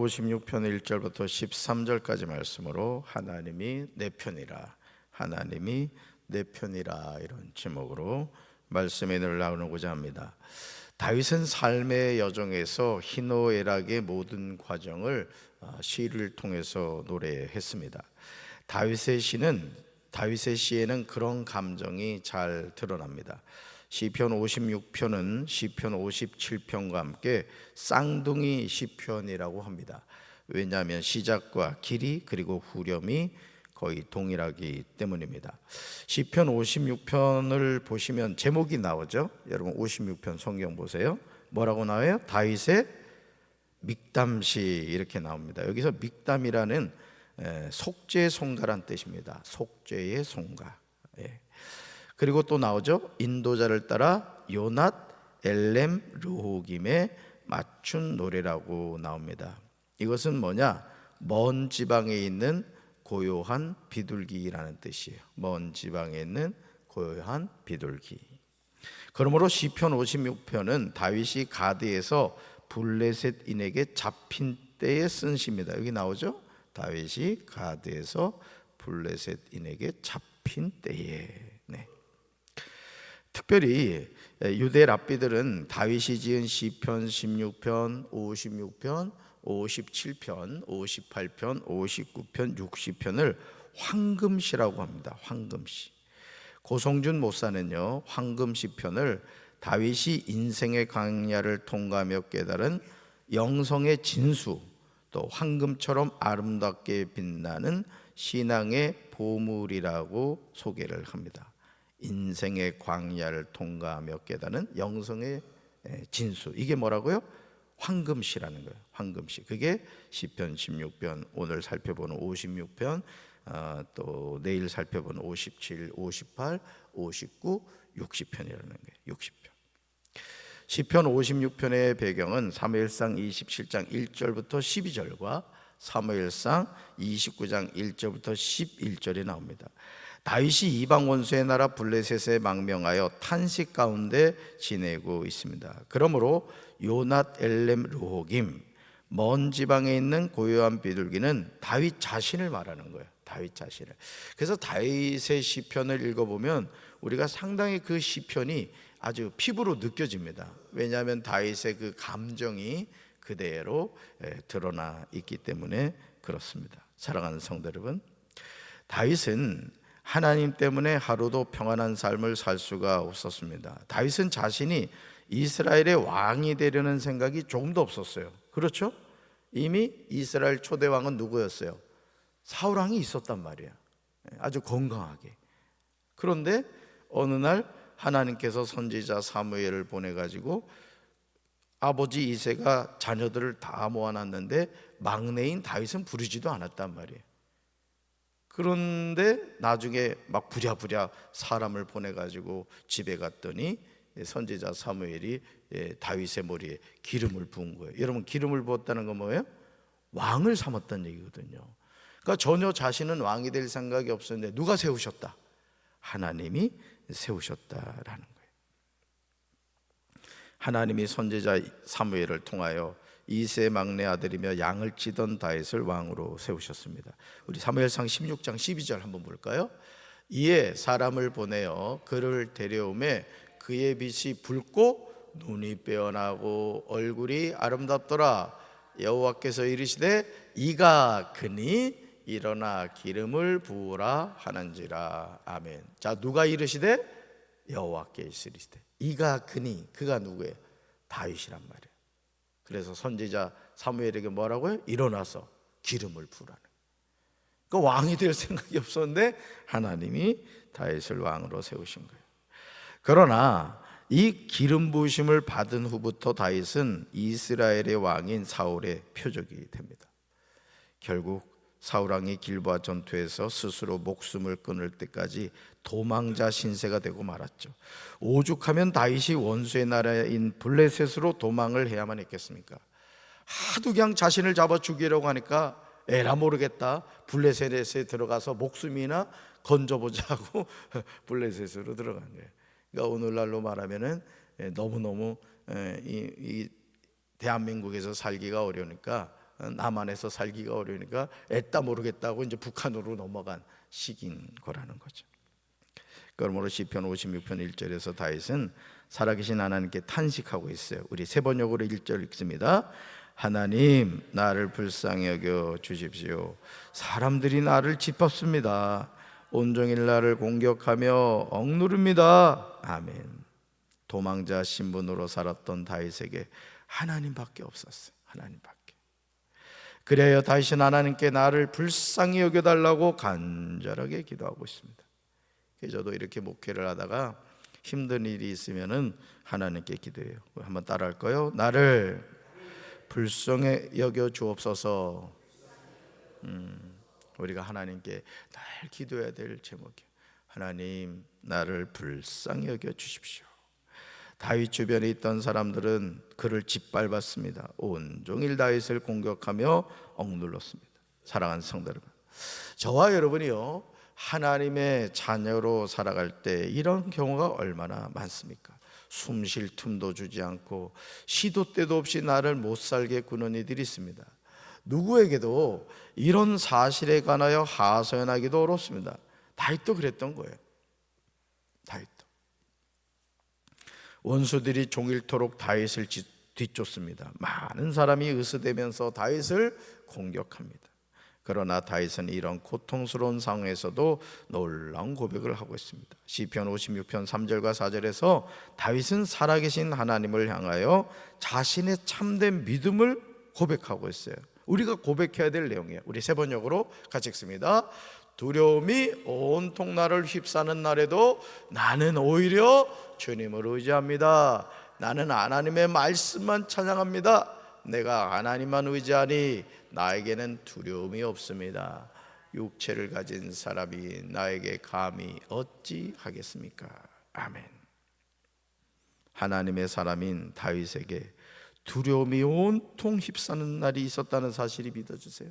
56편 1절부터 13절까지 말씀으로 하나님이 내 편이라, 하나님이 내 편이라, 이런 제목으로 말씀을 나누고자 합니다. 다윗은 삶의 여정에서 희노애락의 모든 과정을 시를 통해서 노래했습니다. 다윗의 시에는 그런 감정이 잘 드러납니다. 시편 56편은 시편 57편과 함께 쌍둥이 시편이라고 합니다. 왜냐하면 시작과 길이 그리고 후렴이 거의 동일하기 때문입니다. 시편 56편을 보시면 제목이 나오죠. 여러분 56편 성경 보세요. 뭐라고 나와요? 다윗의 믹담시, 이렇게 나옵니다. 여기서 믹담이라는 속죄 송가란 뜻입니다. 속죄의 송가. 그리고 또 나오죠. 인도자를 따라 요낫 엘렘 르호김에 맞춘 노래라고 나옵니다. 이것은 뭐냐? 먼 지방에 있는 고요한 비둘기라는 뜻이에요. 먼 지방에 있는 고요한 비둘기. 그러므로 시편 56편은 다윗이 가드에서 블레셋인에게 잡힌 때에 쓴 시입니다. 여기 나오죠. 다윗이 가드에서 블레셋인에게 잡힌 때에. 특별히 유대 랍비들은 다윗이 지은 시편 16편, 56편, 57편, 58편, 59편, 60편을 황금시라고 합니다. 황금시. 고성준 목사는요, 황금시편을 다윗이 인생의 광야를 통과하며 깨달은 영성의 진수, 또 황금처럼 아름답게 빛나는 신앙의 보물이라고 소개를 합니다. 인생의 광야를 통과하며 깨닫는 영성의 진수, 이게 뭐라고요? 황금시라는 거예요. 황금시. 그게 시편 16편, 오늘 살펴보는 56편, 또 내일 살펴보는 57, 58, 59, 60편이라는 거예요. 60편. 시편 56편의 배경은 사무엘상 27장 1절부터 12절과 사무엘상 29장 1절부터 11절에 나옵니다. 다윗이 이방 원수의 나라 블레셋에 망명하여 탄식 가운데 지내고 있습니다. 그러므로 요낫 엘렘 르호김, 먼 지방에 있는 고요한 비둘기는 다윗 자신을 말하는 거예요. 다윗 자신을. 그래서 다윗의 시편을 읽어보면 우리가 상당히 그 시편이 아주 피부로 느껴집니다. 왜냐하면 다윗의 그 감정이 그대로 드러나 있기 때문에 그렇습니다. 사랑하는 성도 여러분, 다윗은 하나님 때문에 하루도 평안한 삶을 살 수가 없었습니다. 다윗은 자신이 이스라엘의 왕이 되려는 생각이 조금도 없었어요. 그렇죠? 이미 이스라엘 초대 왕은 누구였어요? 사울 왕이 있었단 말이에요. 아주 건강하게. 그런데 어느 날 하나님께서 선지자 사무엘을 보내가지고 아버지 이새가 자녀들을 다 모아놨는데 막내인 다윗은 부르지도 않았단 말이에요. 그런데 나중에 막 부랴부랴 사람을 보내가지고 집에 갔더니 선지자 사무엘이 다윗의 머리에 기름을 부은 거예요. 여러분, 기름을 부었다는 건 뭐예요? 왕을 삼았다는 얘기거든요. 그러니까 전혀 자신은 왕이 될 생각이 없었는데 누가 세우셨다? 하나님이 세우셨다라는 거예요. 하나님이 선지자 사무엘을 통하여 이새의 막내 아들이며 양을 치던 다윗을 왕으로 세우셨습니다. 우리 사무엘상 16장 12절 한번 볼까요? 이에 사람을 보내어 그를 데려오매 그의 빛이 붉고 눈이 빼어나고 얼굴이 아름답더라. 여호와께서 이르시되 이가 그니 일어나 기름을 부으라 하는지라. 아멘. 자, 누가 이르시되? 여호와께서 이르시되. 이가 그니, 그가 누구예요? 다윗이란 말이에요. 그래서 선지자 사무엘에게 뭐라고요? 일어나서 기름을 부으라는. 그러니까 왕이 될 생각이 없었는데 하나님이 다윗을 왕으로 세우신 거예요. 그러나 이 기름 부으심을 받은 후부터 다윗은 이스라엘의 왕인 사울의 표적이 됩니다. 결국 사울 왕이 길보아 전투에서 스스로 목숨을 끊을 때까지 도망자 신세가 되고 말았죠. 오죽하면 다윗이 원수의 나라인 블레셋으로 도망을 해야만 했겠습니까? 하도 그냥 자신을 잡아 죽이려고 하니까 에라 모르겠다, 블레셋에 들어가서 목숨이나 건져보자고 블레셋으로 들어간 거예요. 그러니까 오늘날로 말하면은 너무너무 이 대한민국에서 살기가 어려우니까 남한에서 살기가 어려우니까 애따 모르겠다고 이제 북한으로 넘어간 시기인 거라는 거죠. 그러므로 시편 56편 1절에서 다윗은 살아계신 하나님께 탄식하고 있어요. 우리 세 번역으로 1절 읽습니다. 하나님, 나를 불쌍히 여겨 주십시오. 사람들이 나를 짓밟습니다. 온종일 나를 공격하며 억누릅니다. 아멘. 도망자 신분으로 살았던 다윗에게 하나님밖에 없었어요. 하나님밖에. 그래야 다윗은 하나님께 나를 불쌍히 여겨달라고 간절하게 기도하고 있습니다. 저도 이렇게 목회를 하다가 힘든 일이 있으면은 하나님께 기도해요. 한번 따라할까요? 나를 불쌍히 여겨 주옵소서. 우리가 하나님께 늘 기도해야 될 제목이에요. 하나님, 나를 불쌍히 여겨 주십시오. 다윗 주변에 있던 사람들은 그를 짓밟았습니다. 온종일 다윗을 공격하며 억눌렀습니다. 사랑하는 성도 여러분, 저와 여러분이요, 하나님의 자녀로 살아갈 때 이런 경우가 얼마나 많습니까? 숨 쉴 틈도 주지 않고 시도 때도 없이 나를 못 살게 구는 이들이 있습니다. 누구에게도 이런 사실에 관하여 하소연하기도 어렵습니다. 다윗도 그랬던 거예요. 다윗도 원수들이 종일토록 다윗을 뒤쫓습니다. 많은 사람이 의수되면서 다윗을 공격합니다. 그러나 다윗은 이런 고통스러운 상황에서도 놀라운 고백을 하고 있습니다. 시편 56편 3절과 4절에서 다윗은 살아계신 하나님을 향하여 자신의 참된 믿음을 고백하고 있어요. 우리가 고백해야 될 내용이에요. 우리 세 번역으로 같이 읽습니다. 두려움이 온통 나를 휩싸는 날에도 나는 오히려 주님을 의지합니다. 나는 하나님의 말씀만 찬양합니다. 내가 하나님만 의지하니 나에게는 두려움이 없습니다. 육체를 가진 사람이 나에게 감히 어찌 하겠습니까? 아멘. 하나님의 사람인 다윗에게 두려움이 온통 휩싸는 날이 있었다는 사실이 믿어주세요.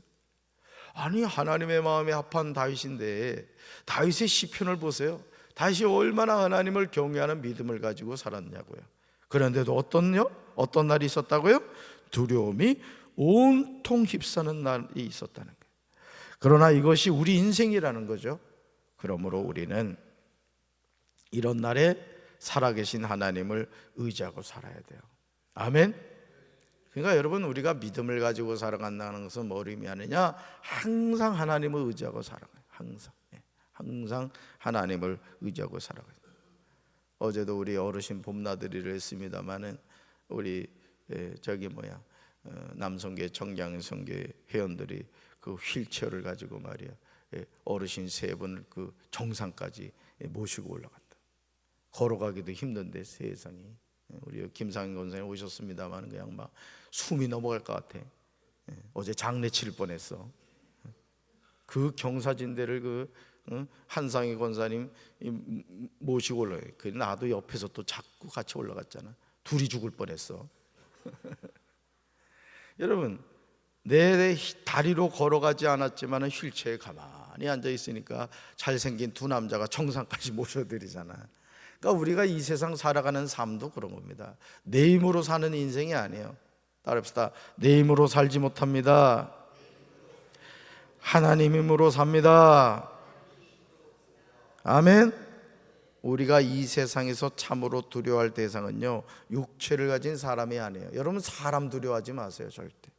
아니, 하나님의 마음에 합한 다윗인데 다윗의 시편을 보세요. 다윗이 얼마나 하나님을 경외하는 믿음을 가지고 살았냐고요. 그런데도 어떤 날이 있었다고요? 두려움이 온통 휩싸는 날이 있었다는 거예요. 그러나 이것이 우리 인생이라는 거죠. 그러므로 우리는 이런 날에 살아계신 하나님을 의지하고 살아야 돼요. 아멘. 그러니까 여러분, 우리가 믿음을 가지고 살아간다는 것은 뭘 의미하느냐? 항상 하나님을 의지하고 살아가요. 항상 하나님을 의지하고 살아가요. 어제도 우리 어르신 봄나들이를 했습니다마는 우리 남성계 정장성계 회원들이 그 휠체어를 가지고 말이야, 어르신 세 분을 그 정상까지 모시고 올라갔다. 걸어가기도 힘든데 세상이. 우리 김상인 권사님 오셨습니다만 그냥 막 숨이 넘어갈 것 같아. 어제 장례 칠 뻔했어. 그 경사진대를 한상희 권사님 모시고 올라가요. 그 나도 옆에서 또 자꾸 같이 올라갔잖아. 둘이 죽을 뻔했어. 여러분, 내 다리로 걸어가지 않았지만 휠체어에 가만히 앉아 있으니까 잘생긴 두 남자가 정상까지 모셔드리잖아. 그러니까 우리가 이 세상 살아가는 삶도 그런 겁니다. 내 힘으로 사는 인생이 아니에요. 따라합시다. 내 힘으로 살지 못합니다. 하나님 힘으로 삽니다. 아멘. 우리가 이 세상에서 참으로 두려워할 대상은요, 육체를 가진 사람이 아니에요. 여러분, 사람 두려워하지 마세요. 절대.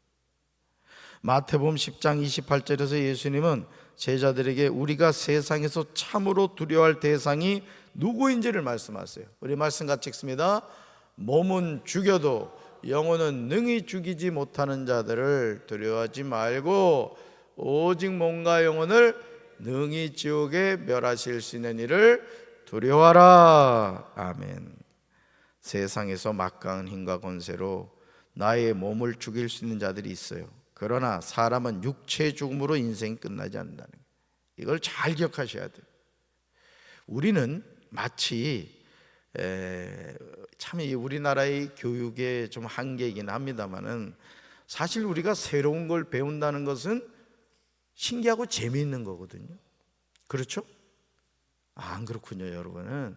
마태복음 10장 28절에서 예수님은 제자들에게 우리가 세상에서 참으로 두려워할 대상이 누구인지를 말씀하세요. 우리 말씀 같이 읽습니다. 몸은 죽여도 영혼은 능히 죽이지 못하는 자들을 두려워하지 말고 오직 몸과 영혼을 능히 지옥에 멸하실 수 있는 이를 두려워하라. 아멘. 세상에서 막강한 힘과 권세로 나의 몸을 죽일 수 있는 자들이 있어요. 그러나 사람은 육체의 죽음으로 인생이 끝나지 않는다는 거예요. 이걸 잘 기억하셔야 돼요. 우리는 마치 참 이 우리나라의 교육의 좀 한계이긴 합니다만은 사실 우리가 새로운 걸 배운다는 것은 신기하고 재미있는 거거든요. 그렇죠? 안 그렇군요, 여러분은.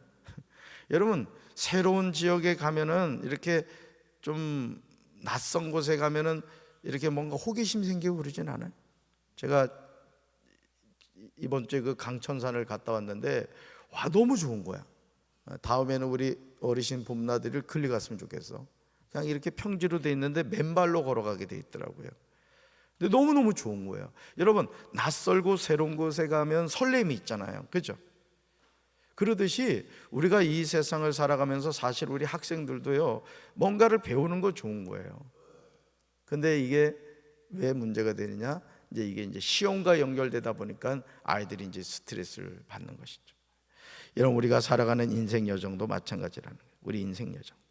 여러분, 새로운 지역에 가면은 이렇게 좀 낯선 곳에 가면은 이렇게 뭔가 호기심 생기고 그러진 않아요. 제가 이번 주에 그 강천산을 갔다 왔는데 와, 너무 좋은 거야. 다음에는 우리 어르신 봄나들이를 클리 갔으면 좋겠어. 그냥 이렇게 평지로 돼 있는데 맨발로 걸어가게 돼 있더라고요. 근데 너무너무 좋은 거예요. 여러분, 낯설고 새로운 곳에 가면 설렘이 있잖아요, 그죠? 그러듯이 우리가 이 세상을 살아가면서 사실 우리 학생들도요, 뭔가를 배우는 거 좋은 거예요. 근데 이게 왜 문제가 되느냐? 이게 이제 시험과 연결되다 보니까 아이들이 이제 스트레스를 받는 것이죠. 여러분, 우리가 살아가는 인생 여정도 마찬가지라는 거예요. 우리 인생 여정도.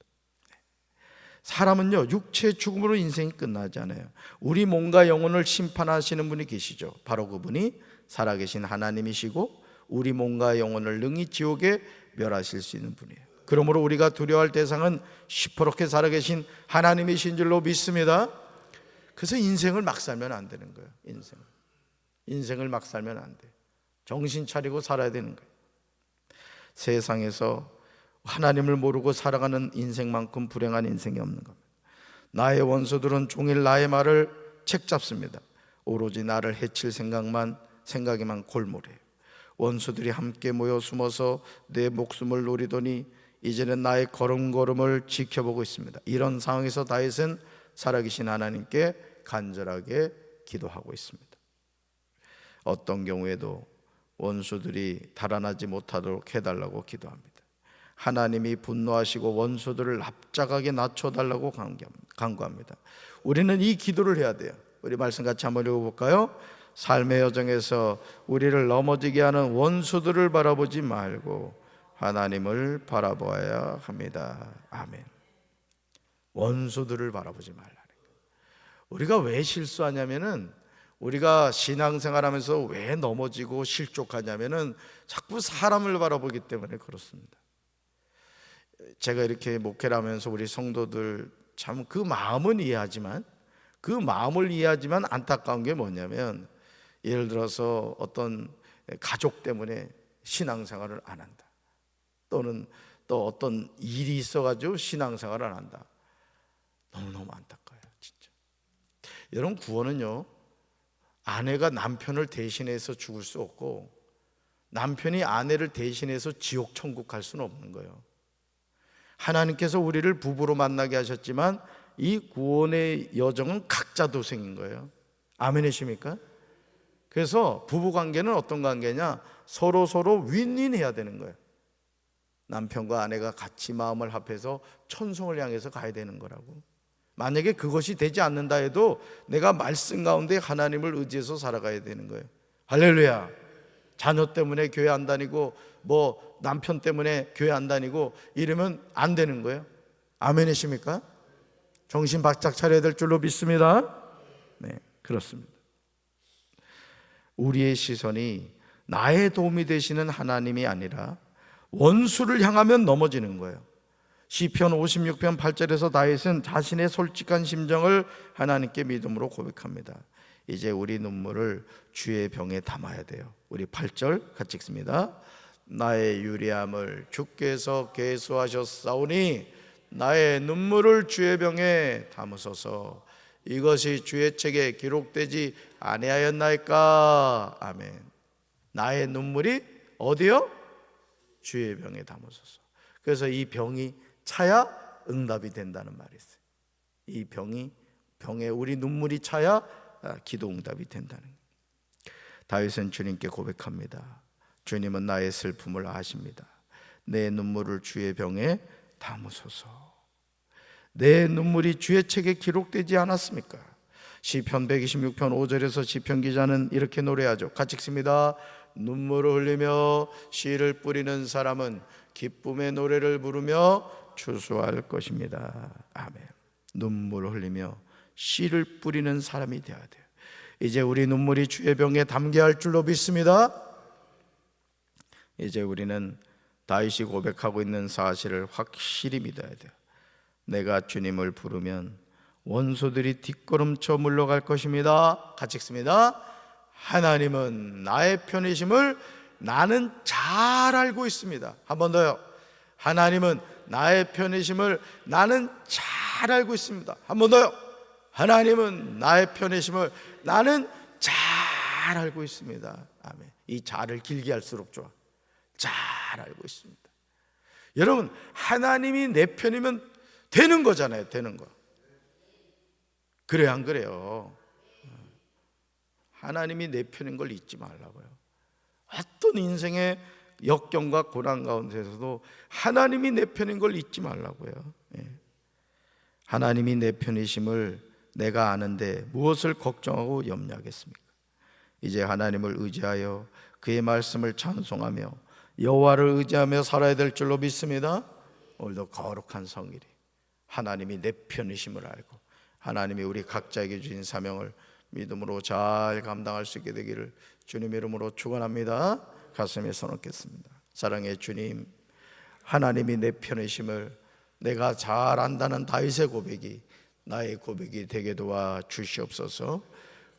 사람은요, 육체의 죽음으로 인생이 끝나지 않아요. 우리 몸과 영혼을 심판하시는 분이 계시죠. 바로 그분이 살아계신 하나님이시고 우리 몸과 영혼을 능히 지옥에 멸하실 수 있는 분이에요. 그러므로 우리가 두려워할 대상은 시퍼렇게 살아계신 하나님이신 줄로 믿습니다. 그래서 인생을 막 살면 안 되는 거예요. 인생을 막 살면 안 돼요. 정신 차리고 살아야 되는 거예요. 세상에서 하나님을 모르고 살아가는 인생만큼 불행한 인생이 없는 겁니다. 나의 원수들은 종일 나의 말을 책잡습니다. 오로지 나를 해칠 생각에만 골몰해요. 원수들이 함께 모여 숨어서 내 목숨을 노리더니 이제는 나의 걸음걸음을 지켜보고 있습니다. 이런 상황에서 다윗은 살아계신 하나님께 간절하게 기도하고 있습니다. 어떤 경우에도 원수들이 달아나지 못하도록 해달라고 기도합니다. 하나님이 분노하시고 원수들을 납작하게 낮춰달라고 간구합니다. 우리는 이 기도를 해야 돼요. 우리 말씀 같이 한번 읽어볼까요? 삶의 여정에서 우리를 넘어지게 하는 원수들을 바라보지 말고 하나님을 바라보아야 합니다. 아멘. 원수들을 바라보지 말라는 거예요. 우리가 왜 실수하냐면은, 우리가 신앙생활하면서 왜 넘어지고 실족하냐면은 자꾸 사람을 바라보기 때문에 그렇습니다. 제가 이렇게 목회를 하면서 우리 성도들 참 그 마음은 이해하지만, 그 마음을 이해하지만 안타까운 게 뭐냐면, 예를 들어서 어떤 가족 때문에 신앙생활을 안 한다, 또는 또 어떤 일이 있어가지고 신앙생활을 안 한다. 너무너무 안타까워요, 진짜. 여러분, 구원은요, 아내가 남편을 대신해서 죽을 수 없고 남편이 아내를 대신해서 지옥 천국 갈 수는 없는 거예요. 하나님께서 우리를 부부로 만나게 하셨지만 이 구원의 여정은 각자 도생인 거예요. 아멘이십니까? 그래서 부부관계는 어떤 관계냐? 서로 윈윈해야 되는 거예요. 남편과 아내가 같이 마음을 합해서 천성을 향해서 가야 되는 거라고. 만약에 그것이 되지 않는다 해도 내가 말씀 가운데 하나님을 의지해서 살아가야 되는 거예요. 할렐루야. 자녀 때문에 교회 안 다니고 뭐 남편 때문에 교회 안 다니고 이러면 안 되는 거예요. 아멘이십니까? 정신 바짝 차려야 될 줄로 믿습니다. 네, 그렇습니다. 우리의 시선이 나의 도움이 되시는 하나님이 아니라 원수를 향하면 넘어지는 거예요. 시편 56편 8절에서 다윗은 자신의 솔직한 심정을 하나님께 믿음으로 고백합니다. 이제 우리 눈물을 주의 병에 담아야 돼요. 우리 8절 같이 읽습니다. 나의 유리함을 주께서 계수하셨사오니 나의 눈물을 주의 병에 담으소서. 이것이 주의 책에 기록되지 아니하였나이까. 아멘. 나의 눈물이 어디요? 주의 병에 담으소서. 그래서 이 병이 차야 응답이 된다는 말이 있어요. 이 병에 우리 눈물이 차야 기도 응답이 된다는 거예요. 다윗은 주님께 고백합니다. 주님은 나의 슬픔을 아십니다. 내 눈물을 주의 병에 담으소서. 내 눈물이 주의 책에 기록되지 않았습니까? 시편 126편 5절에서 시편 기자는 이렇게 노래하죠. 같이 읽습니다. 눈물을 흘리며 씨를 뿌리는 사람은 기쁨의 노래를 부르며 추수할 것입니다. 아멘. 눈물을 흘리며 씨를 뿌리는 사람이 되어야 돼요. 이제 우리 눈물이 주의 병에 담게 할 줄로 믿습니다. 이제 우리는 다윗이 고백하고 있는 사실을 확실히 믿어야 돼요. 내가 주님을 부르면 원수들이 뒷걸음쳐 물러갈 것입니다. 같이 읽습니다. 하나님은 나의 편이심을 나는 잘 알고 있습니다. 한 번 더요. 하나님은 나의 편이심을 나는 잘 알고 있습니다. 한 번 더요. 하나님은 나의 편이심을 나는 잘 알고 있습니다. 아멘. 이 잘을 길게 할수록 좋아. 잘 알고 있습니다. 여러분, 하나님이 내 편이면 되는 거잖아요. 되는 거. 그래요, 안 그래요? 하나님이 내 편인 걸 잊지 말라고요. 어떤 인생의 역경과 고난 가운데서도 하나님이 내 편인 걸 잊지 말라고요. 하나님이 내 편이심을 내가 아는데 무엇을 걱정하고 염려하겠습니까? 이제 하나님을 의지하여 그의 말씀을 찬송하며 여호와를 의지하며 살아야 될 줄로 믿습니다. 오늘도 거룩한 성일이 하나님이 내 편이심을 알고 하나님이 우리 각자에게 주신 사명을 믿음으로 잘 감당할 수 있게 되기를 주님 이름으로 축원합니다. 가슴에 손 얹겠습니다. 사랑의 주님, 하나님이 내 편이심을 내가 잘 안다는 다윗의 고백이 나의 고백이 되게 도와 주시옵소서.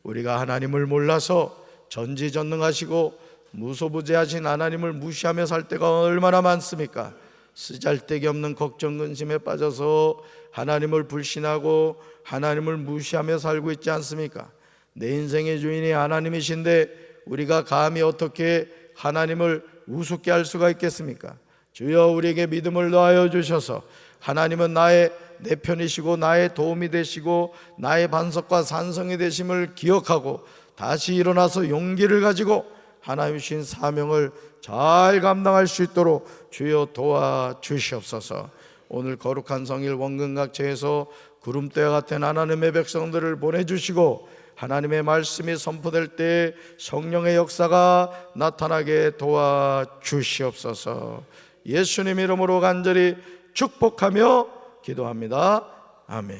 우리가 하나님을 몰라서 전지전능하시고 무소부재하신 하나님을 무시하며 살 때가 얼마나 많습니까? 쓰잘데기 없는 걱정 근심에 빠져서 하나님을 불신하고 하나님을 무시하며 살고 있지 않습니까? 내 인생의 주인이 하나님이신데 우리가 감히 어떻게 하나님을 우습게 할 수가 있겠습니까? 주여, 우리에게 믿음을 더하여 주셔서 하나님은 내 편이시고 나의 도움이 되시고 나의 반석과 산성이 되심을 기억하고 다시 일어나서 용기를 가지고 하나님 주신 사명을 잘 감당할 수 있도록 주여 도와주시옵소서. 오늘 거룩한 성일 원근각체에서 구름대와 같은 하나님의 백성들을 보내주시고 하나님의 말씀이 선포될 때 성령의 역사가 나타나게 도와주시옵소서. 예수님 이름으로 간절히 축복하며 기도합니다. 아멘.